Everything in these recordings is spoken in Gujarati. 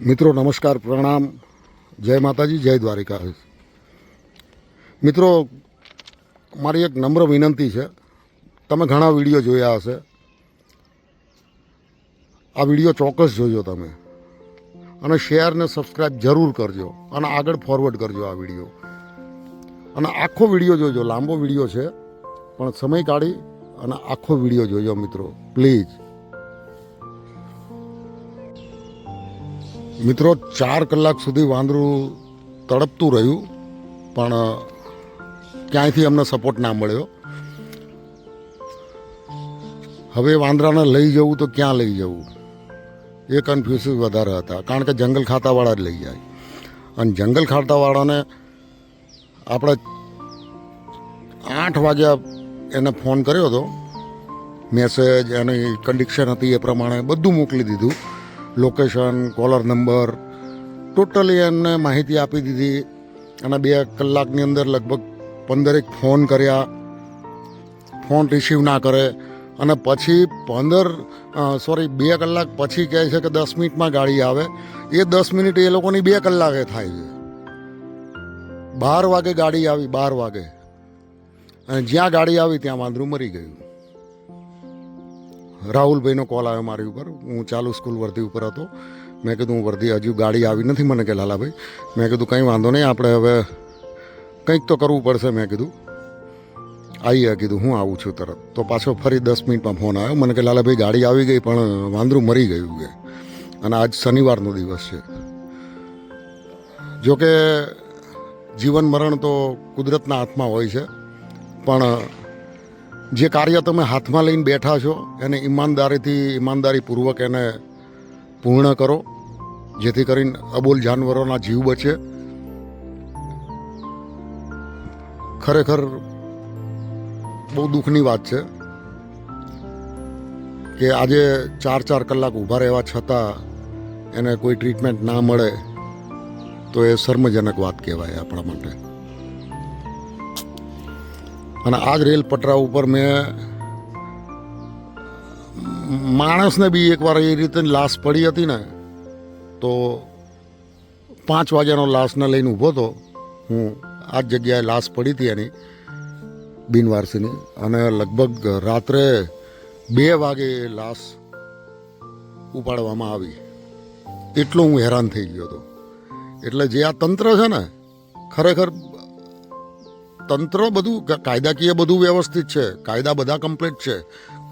મિત્રો નમસ્કાર, પ્રણામ, જય માતાજી, જય દ્વારિકાધીશ. મિત્રો, મારી એક નમ્ર વિનંતી છે. તમે ઘણા વિડીયો જોયા હશે. આ વિડીયો ચોક્કસ જોજો તમે, અને શેર ને સબસ્ક્રાઈબ જરૂર કરજો, અને આગળ ફોરવર્ડ કરજો આ વિડીયો. અને આખો વિડીયો જોજો. લાંબો વિડીયો છે, પણ સમય કાઢી અને આખો વિડીયો જોજો મિત્રો, પ્લીઝ. મિત્રો, 4 કલાક સુધી વાંદરું તડપતું રહ્યું, પણ ક્યાંયથી અમને સપોર્ટ ના મળ્યો. હવે વાંદરાને લઈ જવું તો ક્યાં લઈ જવું એ કન્ફ્યુઝ વધારે હતા, કારણ કે જંગલ ખાતાવાળા જ લઈ જાય. અને જંગલ ખાતાવાળાને આપણે 8 વાગ્યા એને ફોન કર્યો હતો, મેસેજ એની કન્ડિશન હતી એ પ્રમાણે બધું મોકલી દીધું, લોકેશન, કોલર નંબર, ટોટલી એને માહિતી આપી દીધી. અને 2 કલાકની અંદર લગભગ 15 ફોન કર્યા, ફોન રિસીવ ના કરે. અને પછી 2 કલાક પછી કહે છે કે 10 મિનિટમાં ગાડી આવે. એ 10 મિનિટ એ લોકોની 2 કલાકે થાય છે. 12 વાગે ગાડી આવી, 12 વાગે, અને જ્યાં ગાડી આવી ત્યાં વાંદરું મરી ગયું. રાહુલભાઈનો કોલ આવ્યો મારી ઉપર. હું ચાલુ સ્કૂલ વર્ધી ઉપર હતો. મેં કીધું વર્ધી હજુ ગાડી આવી નથી. મને કે લાલાભાઈ, મેં કીધું કંઈ વાંધો નહીં, આપણે હવે કંઈક તો કરવું પડશે. મેં કીધું આવીએ, કીધું હું આવું છું તરત. તો પાછો ફરી 10 મિનિટમાં ફોન આવ્યો. મને કે લાલાભાઈ ગાડી આવી ગઈ, પણ વાંદરું મરી ગયું છે. અને આજ શનિવારનો દિવસ છે. જોકે જીવન મરણ તો કુદરતના હાથમાં હોય છે, પણ જે કાર્ય તમે હાથમાં લઈને બેઠા છો એને ઈમાનદારીપૂર્વક એને પૂર્ણ કરો, જેથી કરીને અબોલ જાનવરોના જીવ બચે. ખરેખર બહુ દુઃખની વાત છે કે આજે 4 કલાક ઊભા રહેવા છતાં એને કોઈ ટ્રીટમેન્ટ ના મળે, તો એ શર્મજનક વાત કહેવાય આપણા માટે. અને આ જ રેલ પટરા ઉપર મેં માણસને બી એકવાર એ રીતે લાશ પડી હતી ને, તો 5 વાગ્યાનો લાશને લઈને ઊભો હતો હું. આ જ જગ્યાએ લાશ પડી હતી એની, બિનવારસીની. અને લગભગ રાત્રે 2 વાગે એ લાશ ઉપાડવામાં આવી. એટલો હું હેરાન થઈ ગયો હતો. એટલે જે આ તંત્ર છે ને, ખરેખર તંત્ર બધું કાયદાકીય બધું વ્યવસ્થિત છે, કાયદા બધા કમ્પ્લીટ છે.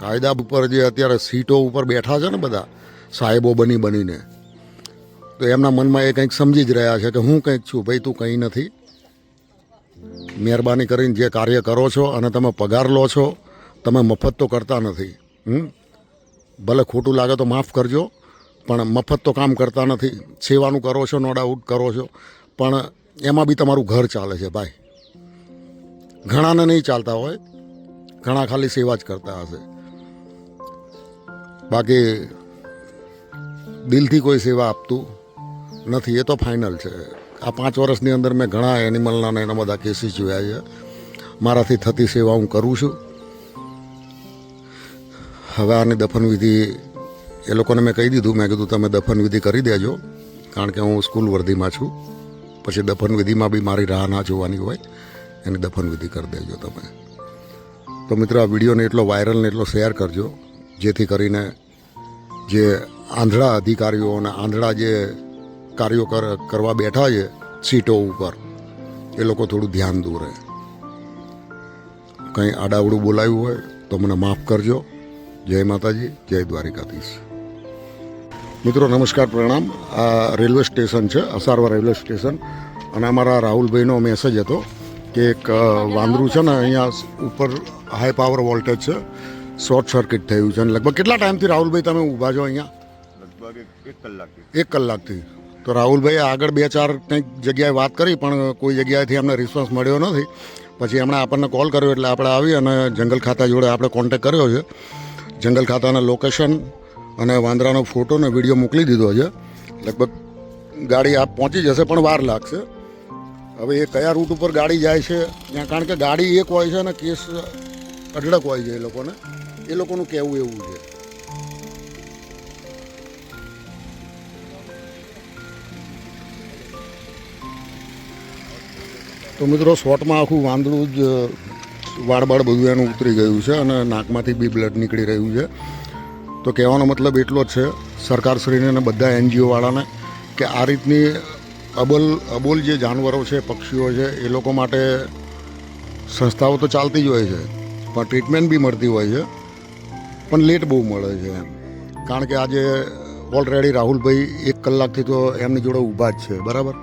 કાયદા ઉપર જે અત્યારે સીટો ઉપર બેઠા છે ને બધા સાહેબો બનીને, તો એમના મનમાં એ કંઈક સમજી જ રહ્યા છે કે હું કંઈક છું. ભાઈ, તું કંઈ નથી. મહેરબાની કરીને જે કાર્ય કરો છો અને તમે પગાર લો છો, તમે મફત તો કરતા નથી. ભલે ખોટું લાગે તો માફ કરજો, પણ મફત તો કામ કરતા નથી. સેવાનું કરો છો, નો ડાઉટ કરો છો, પણ એમાં બી તમારું ઘર ચાલે છે ભાઈ. ઘણાને નહીં ચાલતા હોય, ઘણા ખાલી સેવા જ કરતા હશે. બાકી દિલથી કોઈ સેવા આપતું નથી, એ તો ફાઇનલ છે. આ 5 વર્ષની અંદર મેં ઘણા એનિમલના એના બધા કેસીસ જોયા છે. મારાથી થતી સેવા હું કરું છું. હવે આની દફનવિધિ એ લોકોને મેં કહી દીધું. મેં કીધું તમે દફનવિધિ કરી દેજો, કારણ કે હું સ્કૂલ વર્ધીમાં છું. પછી દફનવિધિમાં બી મારી રાહ ના જોવાની હોય, એની દફનવિધિ કરી દેજો તમે. તો મિત્રો, આ વિડીયોને એટલો વાયરલ ને એટલો શેર કરજો, જેથી કરીને જે આંધળા અધિકારીઓ અને આંધળા જે કાર્યો કરવા બેઠા છે સીટો ઉપર, એ લોકો થોડું ધ્યાન દોરે. કંઈ આડાવડું બોલાયું હોય તો મને માફ કરજો. જય માતાજી, જય દ્વારિકાધીશ. મિત્રો નમસ્કાર, પ્રણામ. આ રેલવે સ્ટેશન છે, અસારવા રેલવે સ્ટેશન. અને અમારા રાહુલભાઈનો મેસેજ હતો કે એક વાંદરું છે ને અહીંયા ઉપર હાઈ પાવર વોલ્ટેજ છે, શોર્ટ સર્કિટ થયું છે. અને લગભગ કેટલા ટાઈમથી રાહુલભાઈ તમે ઊભા છો અહીંયા? લગભગ 1 કલાકથી. 1 કલાકથી. તો રાહુલભાઈ આગળ 2-4 કંઈક જગ્યાએ વાત કરી, પણ કોઈ જગ્યાએથી અમને રિસ્પોન્સ મળ્યો નથી. પછી એમણે આપણને કોલ કર્યો, એટલે આપણે આવી અને જંગલ ખાતા જોડે આપણે કોન્ટેક કર્યો છે. જંગલ ખાતાના લોકેશન અને વાંદરાનો ફોટો ને વિડીયો મોકલી દીધો છે. લગભગ ગાડી આપ પહોંચી જશે, પણ વાર લાગશે. હવે એ કયા રૂટ ઉપર ગાડી જાય છે ત્યાં, કારણ કે ગાડી એક હોય છે ને કેસ અઢળક હોય છે. એ લોકોનું કહેવું એવું છે. તો મિત્રો શોર્ટમાં આખું વાંદળું જ વાળબાળ બધું એનું ઉતરી ગયું છે અને નાકમાંથી બી બ્લડ નીકળી રહ્યું છે. તો કહેવાનો મતલબ એટલો જ છે સરકારશ્રીને અને બધા એનજીઓવાળાને કે આ રીતની અબોલ જે જાનવરો છે, પક્ષીઓ છે, એ લોકો માટે સંસ્થાઓ તો ચાલતી જ હોય છે, પણ ટ્રીટમેન્ટ બી મળતી હોય છે, પણ લેટ બહુ મળે છે એમ. કારણ કે આજે ઓલરેડી રાહુલભાઈ 1 કલાકથી તો એમની જોડે ઊભા જ છે, બરાબર.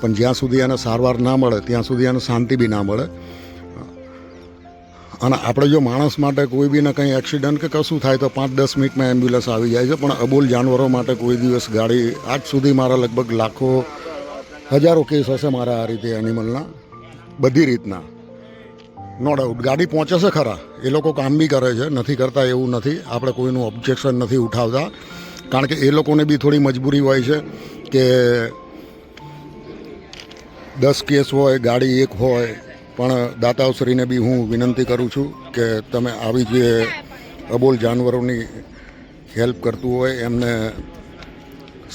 પણ જ્યાં સુધી એને સારવાર ના મળે ત્યાં સુધી એને શાંતિ બી ના મળે. અને આપણે જો માણસ માટે કોઈ બીને કંઈ એક્સિડન્ટ કે કશું થાય તો 5-10 મિનિટમાં એમ્બ્યુલન્સ આવી જાય છે, પણ અબોલ જાનવરો માટે કોઈ દિવસ ગાડી, આજ સુધી મારા લગભગ લાખો હજારો કેસ હશે મારા આ રીતે એનિમલના, બધી રીતના. નો ડાઉટ ગાડી પહોંચે છે ખરા, એ લોકો કામ બી કરે છે, નથી કરતા એવું નથી, આપણે કોઈનું ઓબ્જેક્શન નથી ઉઠાવતા. કારણ કે એ લોકોને બી થોડી મજબૂરી હોય છે કે 10 કેસ હોય, ગાડી એક હોય. પણ દાતાશ્રીને બી હું વિનંતી કરું છું કે તમે આવી જે અબોલ જાનવરોની હેલ્પ કરતું હોય એમને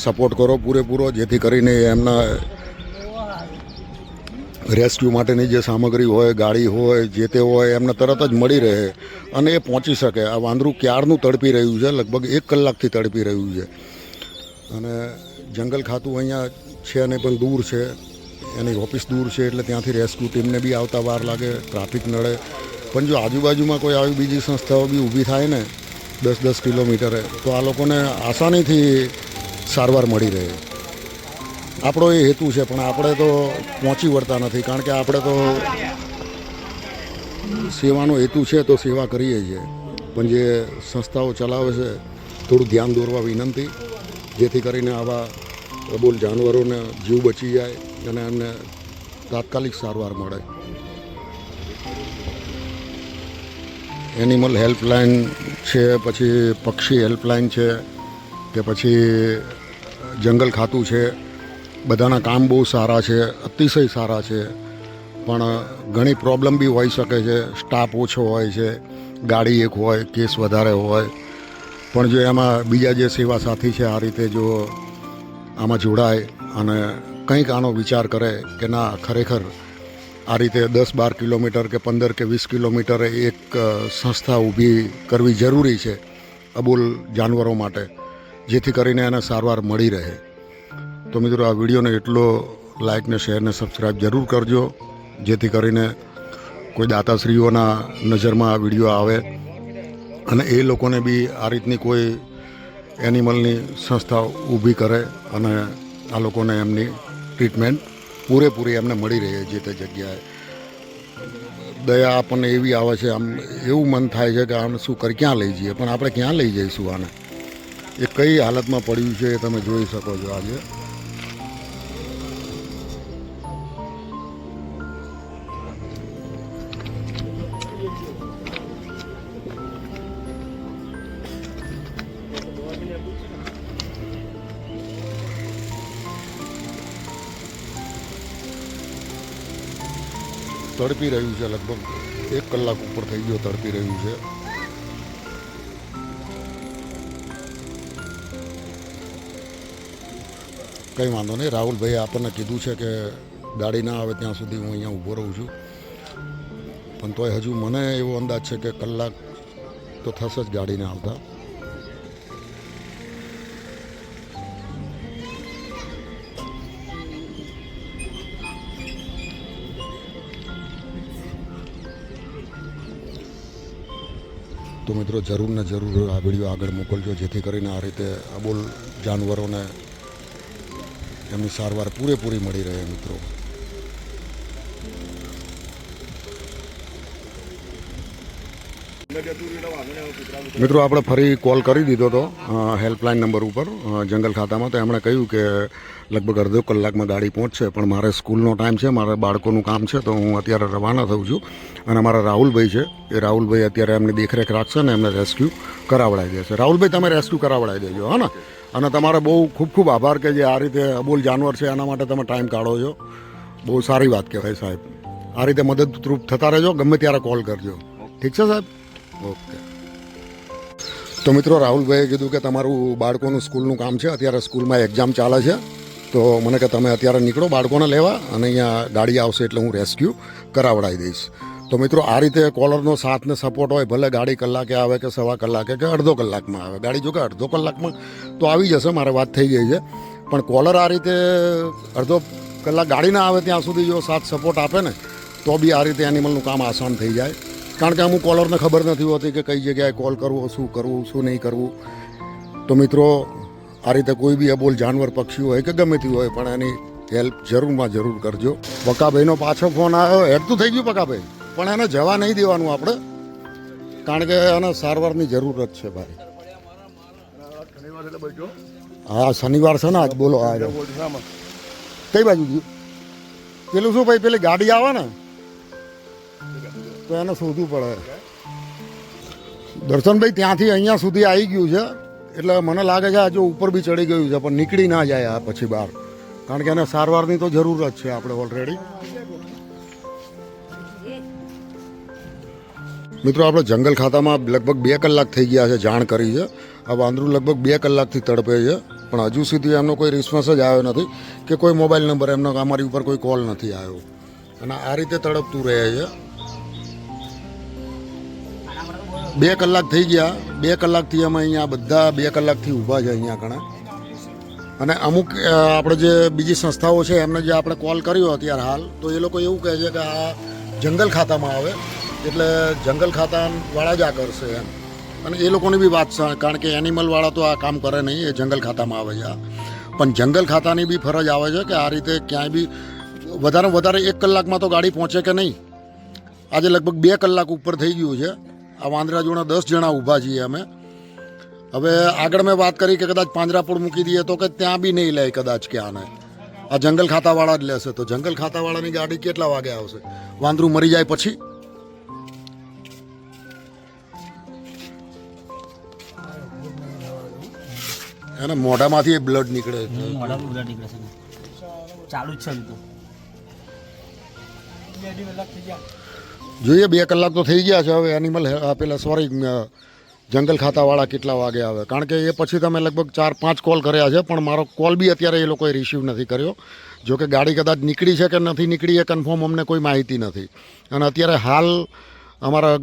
સપોર્ટ કરો પૂરેપૂરો, જેથી કરીને એમના રેસ્ક્યુ માટેની જે સામગ્રી હોય, ગાડી હોય, જે તે હોય, એમને તરત જ મળી રહે અને એ પહોંચી શકે. આ વાંદરું ક્યારનું તડપી રહ્યું છે, લગભગ 1 કલાકથી તડપી રહ્યું છે. અને જંગલ ખાતું અહીંયા છે ને પણ દૂર છે, એની ઓફિસ દૂર છે, એટલે ત્યાંથી રેસ્ક્યુ ટીમને બી આવતા વાર લાગે, ટ્રાફિક નડે. પણ જો આજુબાજુમાં કોઈ આવી બીજી સંસ્થાઓ બી ઊભી થાય ને 10-10 કિલોમીટરે, તો આ લોકોને આસાનીથી સારવાર મળી રહે. આપણો એ હેતુ છે, પણ આપણે તો પહોંચી વળતા નથી. કારણ કે આપણે તો સેવાનો હેતુ છે તો સેવા કરીએ છીએ, પણ જે સંસ્થાઓ ચલાવે છે થોડું ધ્યાન દોરવા વિનંતી, જેથી કરીને આવા અબોલ જાનવરોને જીવ બચી જાય અને એમને તાત્કાલિક સારવાર મળે. એનિમલ હેલ્પલાઇન છે, પછી પક્ષી હેલ્પલાઇન છે, કે પછી જંગલ ખાતું છે, બધાના કામ બહુ સારા છે, અતિશય સારા છે. પણ ઘણી પ્રોબ્લેમ બી હોઈ શકે છે, સ્ટાફ ઓછો હોય છે, ગાડી એક હોય, કેસ વધારે હોય. પણ જો એમાં બીજા જે સેવા સાથી છે આ રીતે જો આમાં જોડાય અને કંઈક આનો વિચાર કરે કે ના ખરેખર આ રીતે 10-12 કિલોમીટર કે 15 કે 20 કિલોમીટરે એક સંસ્થા ઊભી કરવી જરૂરી છે અબોલ જાનવરો માટે, જેથી કરીને એને સારવાર મળી રહે. તો મિત્રો આ વિડીયોને એટલો લાઇક ને શેર ને સબસ્ક્રાઈબ જરૂર કરજો, જેથી કરીને કોઈ દાતાશ્રીઓના નજરમાં આ વિડીયો આવે અને એ લોકોને બી આ રીતની કોઈ એનિમલની સંસ્થા ઊભી કરે અને આ લોકોને એમની ટ્રીટમેન્ટ પૂરેપૂરી એમને મળી રહે જે તે જગ્યાએ. દયા આપણને એવી આવે છે, આમ એવું મન થાય છે કે આને શું કરી ક્યાં લઈ જઈએ, પણ આપણે ક્યાં લઈ જઈશું આને? એ કઈ હાલતમાં પડ્યું છે એ તમે જોઈ શકો છો આજે. તડપી રહ્યું છે, લગભગ 1 કલાક ઉપર થઈ ગયો તડપી રહ્યું છે. કંઈ વાંધો નહીં, રાહુલભાઈએ આપણને કીધું છે કે ગાડી ના આવે ત્યાં સુધી હું અહીંયા ઊભો રહું છું. પણ તોય હજુ મને એવો અંદાજ છે કે કલાક તો થશે જ ગાડીને આવતા. તો મિત્રો જરૂર ને જરૂર આ વિડીયો આગળ મોકલજો, જેથી કરીને આ રીતે અબોલ જાનવરોને એમની સારવાર પૂરેપૂરી મળી રહે. મિત્રો આપણે ફરી કોલ કરી દીધો હતો હેલ્પલાઇન નંબર ઉપર જંગલ ખાતામાં, તો એમણે કહ્યું કે લગભગ અડધો કલાકમાં ગાડી પહોંચશે, પણ મારે સ્કૂલનો ટાઈમ છે, મારે બાળકોનું કામ છે, તો હું અત્યારે રવાના થઉં છું. અને મારા રાહુલભાઈ છે, એ રાહુલભાઈ અત્યારે એમની દેખરેખ રાખશે ને એમને રેસ્ક્યુ કરાવડાવી દેશે. રાહુલભાઈ તમે રેસ્ક્યુ કરાવડાવી દેજો, હા ને. અને તમારે બહુ ખૂબ ખૂબ આભાર કે જે આ રીતે અબોલ જાનવર છે એના માટે તમે ટાઈમ કાઢો છો. બહુ સારી વાત કહેવાય સાહેબ. આ રીતે મદદરૂપ થતા રહેજો, ગમે ત્યારે કોલ કરજો. ઠીક છે સાહેબ? ઓકે. તો મિત્રો રાહુલભાઈએ કીધું કે તમારું બાળકોનું સ્કૂલનું કામ છે, અત્યારે સ્કૂલમાં એક્ઝામ ચાલે છે, તો મને કે તમે અત્યારે નીકળો બાળકોને લેવા અને અહીંયા ગાડી આવશે એટલે હું રેસ્ક્યુ કરાવડાવી દઈશ. તો મિત્રો આ રીતે કોલરનો સાથ ને સપોર્ટ હોય, ભલે ગાડી કલાકે આવે કે સવા કલાકે કે અડધો કલાકમાં આવે. ગાડી જો કે અડધો કલાકમાં તો આવી જશે, મારે વાત થઈ ગઈ છે, પણ કોલર આ રીતે અડધો કલાક ગાડી ના આવે ત્યાં સુધી જો સાથ સપોર્ટ આપે ને તો બી આ રીતે એનિમલનું કામ આસાન થઈ જાય. કારણ કે અમુક કોલરને ખબર નથી હોતી કે કઈ જગ્યાએ કોલ કરવો, શું કરવું, શું નહીં કરવું. તો મિત્રો આ રીતે કોઈ બી અબોલ જાનવર, પક્ષી હોય કે ગમે તે હોય પણ એની હેલ્પ જરૂરમાં જરૂર કરજો. પકાભાઈનો પાછો ફોન આવ્યો, હેડતું થઈ ગયું પકાભાઈ, પણ એને જવા નહીં દેવાનું આપણે, કારણ કે એને સારવારની જરૂરત છે ભાઈ. હા શનિવાર છે ને આજ. બોલો આ કઈ બાજુ ગયું પેલું? શું ભાઈ પેલી ગાડી આવે ને તો એને શોધવું પડે. દર્શનભાઈ ત્યાંથી અહીંયા સુધી આવી ગયું છે, એટલે મને લાગે છે આજે ઉપર બી ચડી ગયું છે, પણ નીકળી ના જાય આ પછી બહાર, કારણ કે એને સારવારની તો જરૂરત છે આપણે ઓલરેડી. મિત્રો આપણે જંગલ ખાતામાં લગભગ 2 કલાક થઈ ગયા છે, જાણ કરી છે. આ વાંદરું લગભગ 2 કલાકથી તડપે છે, પણ હજુ સુધી એમનો કોઈ રિસ્પોન્સ જ આવ્યો નથી કે કોઈ મોબાઈલ નંબર એમનો અમારી ઉપર કોઈ કોલ નથી આવ્યો, અને આ રીતે તડપતું રહે છે. 2 કલાક થઈ ગયા. 2 કલાકથી અમે અહીંયા બધા 2 કલાકથી ઊભા છે અહીંયા ઘણા. અને અમુક આપણે જે બીજી સંસ્થાઓ છે એમને જે આપણે કોલ કર્યો અત્યારે હાલ, તો એ લોકો એવું કહે છે કે આ જંગલ ખાતામાં આવે એટલે જંગલ ખાતાવાળા જ આ કરશે એમ. અને એ લોકોની બી વાત છે, કારણ કે એનિમલવાળા તો આ કામ કરે નહીં, એ જંગલ ખાતામાં આવે છે. પણ જંગલ ખાતાની બી ફરજ આવે છે કે આ રીતે ક્યાંય બી વધારે 1 કલાકમાં તો ગાડી પહોંચે કે નહીં. આજે લગભગ 2 કલાક ઉપર થઈ ગયું છે. આ વાંદરા જોડે 10 જણા ઊભા છીએ અમે. હવે આગળ મેં વાત કરી કે કદાચ પાંજરાપોળ મૂકી દઈએ તો કે ત્યાં બી નહીં લે કદાચ કે આને. આ જંગલ ખાતાવાળા જ લેશે. તો જંગલ ખાતાવાળાની ગાડી કેટલા વાગે આવશે? વાંદરું મરી જાય પછી? એને મોઢામાંથી બ્લડ નીકળે છે. મોઢામાં બ્લડ નીકળે છે, ચાલુ જ છે હજુ તો. જોઈએ 2 કલાક તો થઈ ગયા છે. હવે એનિમલ પેલા સોરી જંગલ ખાતાવાળા કેટલા વાગે આવે? કારણ કે એ પછી તમે લગભગ 4-5 કોલ કર્યા છે, પણ મારો કોલ બી અત્યારે એ લોકોએ રિસીવ નથી કર્યો. જો કે ગાડી કદાચ નીકળી છે કે નથી નીકળી એ કન્ફર્મ અમને કોઈ માહિતી નથી. અને અત્યારે હાલ અમારા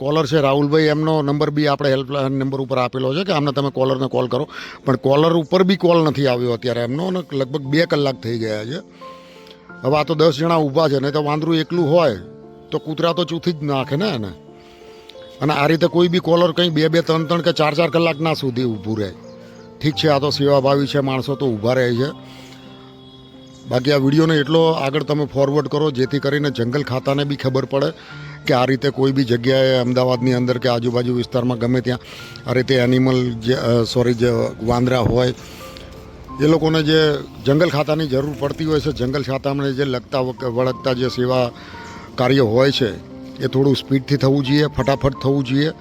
કોલર છે રાહુલભાઈ, એમનો નંબર બી આપણે હેલ્પલાઇન નંબર ઉપર આપેલો છે કે આમને તમે કોલરને કોલ કરો, પણ કોલર ઉપર બી કોલ નથી આવ્યો અત્યારે એમનો, અને લગભગ 2 કલાક થઈ ગયા છે. હવે આ તો 10 જણા ઊભા છે, નહીં તો વાંદરું એકલું હોય તો કૂતરા તો ચૂથી જ નાખે ને એને. અને આ રીતે કોઈ બી કોલર કંઈ 2-2, 3-3 કે 4-4 કલાક ના સુધી ઊભું રહે. ઠીક છે, આ તો સેવાભાવી છે, માણસો તો ઊભા રહે છે. બાકી આ વિડીયોને એટલો આગળ તમે ફોરવર્ડ કરો જેથી કરીને જંગલ ખાતાને બી ખબર પડે કે આ રીતે કોઈ બી જગ્યાએ અમદાવાદની અંદર કે આજુબાજુ વિસ્તારમાં ગમે ત્યાં આ રીતે એનિમલ જે વાંદરા હોય એ લોકોને જે જંગલ ખાતાની જરૂર પડતી હોય છે, જંગલ ખાતામાં જે લગતા વળગતા જે સેવા કાર્ય હોય છે એ થોડું સ્પીડથી થવું જોઈએ, ફટાફટ થવું જોઈએ.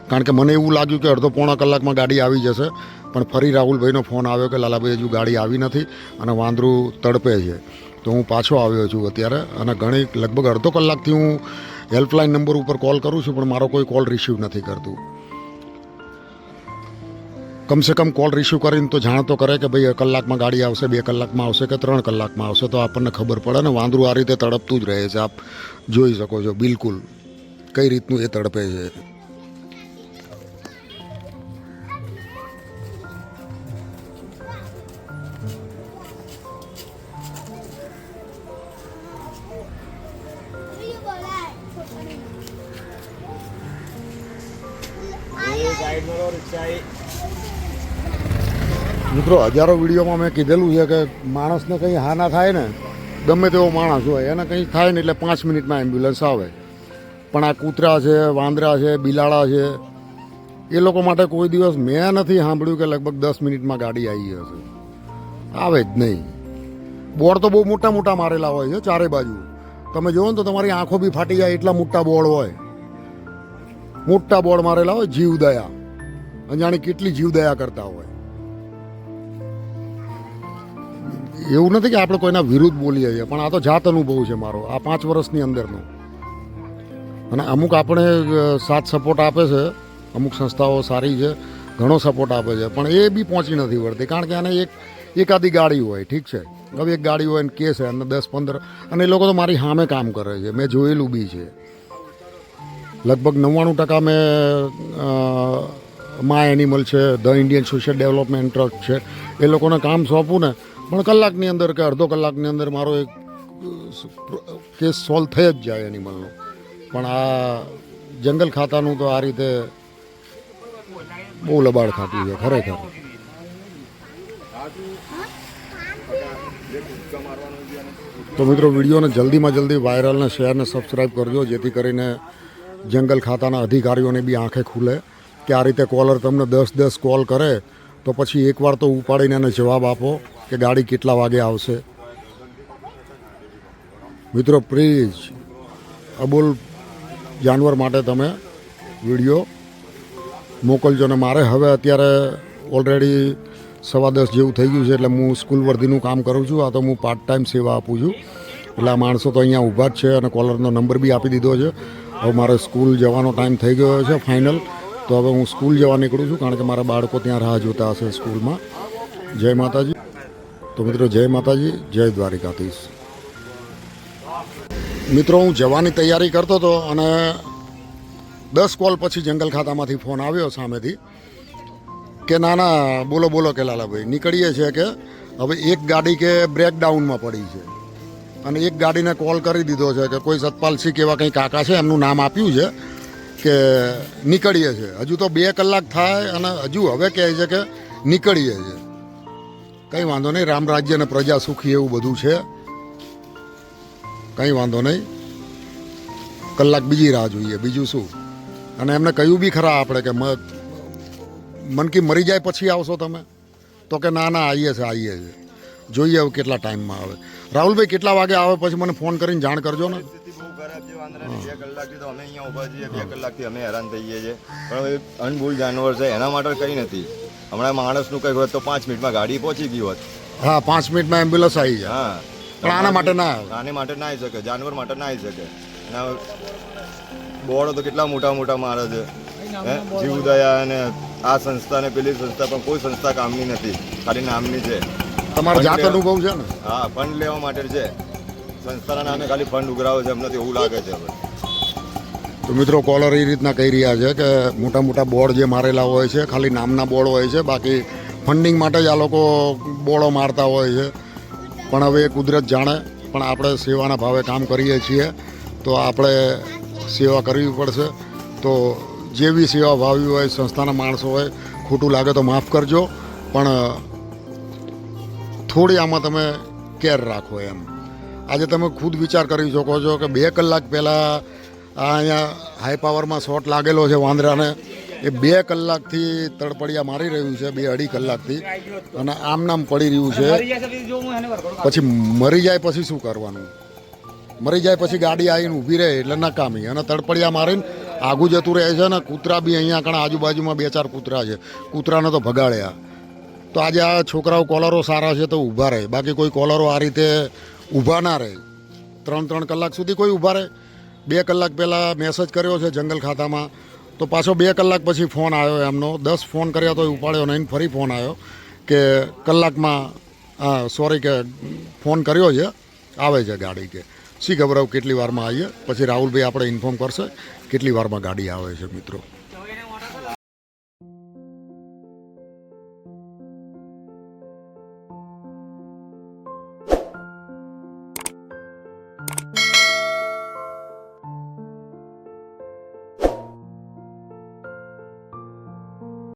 કારણ કે મને એવું લાગ્યું કે અડધો-પોણા કલાકમાં ગાડી આવી જશે, પણ ફરી રાહુલભાઈનો ફોન આવ્યો કે લાલાભાઈ હજુ ગાડી આવી નથી અને વાંદરું તડપે છે. તો હું પાછો આવ્યો છું અત્યારે, અને લગભગ અડધો કલાકથી હું હેલ્પલાઇન નંબર ઉપર કોલ કરું છું, પણ મારો કોઈ કોલ રિસીવ નથી કરતું. કમસે કમ કોલ રિસીવ કરીને તો જાણ તો કરે કે ભાઈ કલાકમાં ગાડી આવશે, 2 કલાકમાં આવશે કે 3 કલાકમાં આવશે, તો આપણને ખબર પડે ને. વાંદરું આ રીતે તડપતું જ રહે છે, આપ જોઈ શકો છો બિલકુલ કઈ રીતનું એ તડપે છે. મિત્રો હજારો વિડીયોમાં મેં કીધેલું છે કે માણસને કંઈ હા ના થાય ને, ગમે તેવો માણસ હોય એને કંઈ થાય ને એટલે 5 મિનિટમાં એમ્બ્યુલન્સ આવે. પણ આ કૂતરા છે, વાંદરા છે, બિલાડા છે, એ લોકો માટે કોઈ દિવસ મેં નથી સાંભળ્યું કે લગભગ 10 મિનિટમાં ગાડી આવી હશે. આવે જ નહીં. બોર્ડ તો બહુ મોટા મોટા મારેલા હોય છે ચારે બાજુ. તમે જુઓ ને તો તમારી આંખો બી ફાટી જાય એટલા મોટા બોર્ડ હોય. મોટા બોર્ડ મારેલા હોય, જીવદયા. અજાણી કેટલી જીવદયા કરતા હોય. એવું નથી કે આપણે કોઈના વિરુદ્ધ બોલીએ છીએ, પણ આ તો જાત અનુભવ છે મારો આ 5 વર્ષની અંદરનો. અને અમુક આપણે સાથ સપોર્ટ આપે છે, અમુક સંસ્થાઓ સારી છે, ઘણો સપોર્ટ આપે છે, પણ એ બી પહોંચી નથી વળતી. કારણ કે આને એકાદી ગાડી હોય ઠીક છે, હવે એક ગાડી હોય ને કેસ અને 10-15 અને એ લોકો તો મારી સામે કામ કરે છે, મેં જોયેલું બી છે. લગભગ 99% મેં માય એનિમલ છે, the Indian social development trust છે, એ લોકોને કામ સોંપું ને પણ કલાકની અંદર કે અડધો કલાકની અંદર મારો એક કેસ સોલ્વ થઈ જ જાય એનિમલનો. પણ આ જંગલ ખાતાનું તો આ રીતે બહુ લબાડ ખાતું છે ખરેખર. તો મિત્રો વિડીયોને જલ્દીમાં જલ્દી વાયરલ ને શેર ને સબસ્ક્રાઈબ કરજો, જેથી કરીને જંગલ ખાતાના અધિકારીઓને બી આંખે ખુલે કે આ રીતે કોલર તમને 10 કોલ કરે તો પછી એકવાર તો ઉપાડીને એને જવાબ આપો કે ગાડી કેટલા વાગે આવશે. મિત્રો પ્લીઝ અબોલ જાનવર માટે તમે વિડીયો મોકલજો. ને મારે હવે અત્યારે ઓલરેડી 10:15 જેવું થઈ ગયું છે, એટલે હું સ્કૂલ વર્ધીનું કામ કરું છું. આ તો હું પાર્ટ ટાઈમ સેવા આપું છું, એટલે આ માણસો તો અહીંયા ઊભા જ છે અને કોલરનો નંબર બી આપી દીધો છે. હવે મારે સ્કૂલ જવાનો ટાઈમ થઈ ગયો છે ફાઇનલ, તો હવે હું સ્કૂલ જવા નીકળું છું, કારણ કે મારા બાળકો ત્યાં રાહ જોતા હશે સ્કૂલમાં. જય માતાજી. તો મિત્રો જય માતાજી, જય દ્વારિકાધીશ. મિત્રો હું જવાની તૈયારી કરતો હતો અને 10 કોલ પછી જંગલ ખાતામાંથી ફોન આવ્યો સામેથી કે ના ના બોલો બોલો કે લાલાભાઈ નીકળીએ છીએ કે હવે એક ગાડી કે બ્રેકડાઉનમાં પડી છે અને એક ગાડીને કોલ કરી દીધો છે કે કોઈ સતપાલસિંહ કે એવા કંઈ કાકા છે, એમનું નામ આપ્યું છે કે નીકળીએ છીએ. હજુ તો 2 કલાક થાય અને હજુ હવે કહે છે કે નીકળીએ છીએ. કંઈ વાંધો નહીં, રામ રાજ્ય અને પ્રજા સુખી એવું બધું છે, કંઈ વાંધો નહીં. કલાક બીજી રાહ જોઈએ, બીજું શું. અને એમને કહ્યું બી ખરા આપણે કે મનકી મરી જાય પછી આવશો તમે, તો કે ના ના આવીએ છે. જોઈએ હવે કેટલા ટાઈમમાં આવે. રાહુલભાઈ કેટલા વાગે આવે પછી મને ફોન કરીને જાણ કરજો ને. સ્થિતિ બહુ ખરાબ છે, વાંદરાની 2 કલાકથી તો અમે અહીંયા ઊભા છીએ, 2 કલાકથી અમે હેરાન થઈએ છીએ. પણ હવે અનભૂલ જાનવર છે, એના માટે કંઈ નથી. હમણાં માણસનું કંઈ હોત તો 5 મિનિટમાં ગાડી પહોંચી ગઈ હોત. હા 5 મિનિટમાં એમ્બ્યુલન્સ આવી જાય. હા પણ આના માટે ના આવે. આને માટે ના આવી શકે, જાનવર માટે ના આવી શકે. એના બોર્ડો તો કેટલા મોટા મોટા મારે છે. જીવદયા અને આ સંસ્થા ને પેલી સંસ્થા, પણ કોઈ સંસ્થા કામની નથી, ખાલી નામની છે. તમારો જાત અનુભવ છે ને? હા, ફંડ લેવા માટે છે. સંસ્થાના નામે ખાલી ફંડ ઉઘરાવે છે, અમને તો એવું લાગે છે. હવે તો મિત્રો કોલર એ રીતના કહી રહ્યા છે કે મોટા મોટા બોર્ડ જે મારેલા હોય છે ખાલી નામના બોર્ડ હોય છે, બાકી ફંડિંગ માટે જ આ લોકો બોર્ડો મારતા હોય છે. પણ હવે એ કુદરત જાણે, પણ આપણે સેવાના ભાવે કામ કરીએ છીએ તો આપણે સેવા કરવી પડશે. તો જેવી સેવા ભાવી હોય, સંસ્થાના માણસો હોય, ખોટું લાગે તો માફ કરજો, પણ થોડી આમાં તમે કેર રાખો એમ. આજે તમે ખુદ વિચાર કરી શકો છો કે 2 કલાક પહેલાં આ અહીંયા હાઈ પાવરમાં શોટ લાગેલો છે વાંદરાને, એ 2 કલાકથી તડપડિયા મારી રહ્યું છે, 2-2.5 કલાકથી, અને આમ નામ પડી રહ્યું છે. પછી મરી જાય પછી શું કરવાનું? મરી જાય પછી ગાડી આવીને ઊભી રહે એટલે નકામી, અને તડપડિયા મારીને આગું જતું રહે છે. ને કૂતરા બી અહીંયા કણ આજુબાજુમાં 2-4 કૂતરા છે, કૂતરાને તો ભગાડ્યા. તો આજે આ છોકરાઓ કોલરો સારા છે તો ઊભા રહે, બાકી કોઈ કોલરો આ રીતે ઊભા ના રહે. 3-3 કલાક સુધી કોઈ ઊભા રહે? 2 કલાક પહેલાં મેસેજ કર્યો છે જંગલ ખાતામાં, તો પાછો 2 કલાક પછી ફોન આવ્યો એમનો. 10 ફોન કર્યા તો ઉપાડ્યો નહીં, ફરી ફોન આવ્યો કે કલાકમાં સોરી કે ફોન કર્યો છે, આવે છે ગાડી. કે શી ખબર કેટલી વારમાં આવીએ, પછી રાહુલભાઈ આપણે ઇન્ફોર્મ કરશે કેટલી વારમાં ગાડી આવે છે. મિત્રો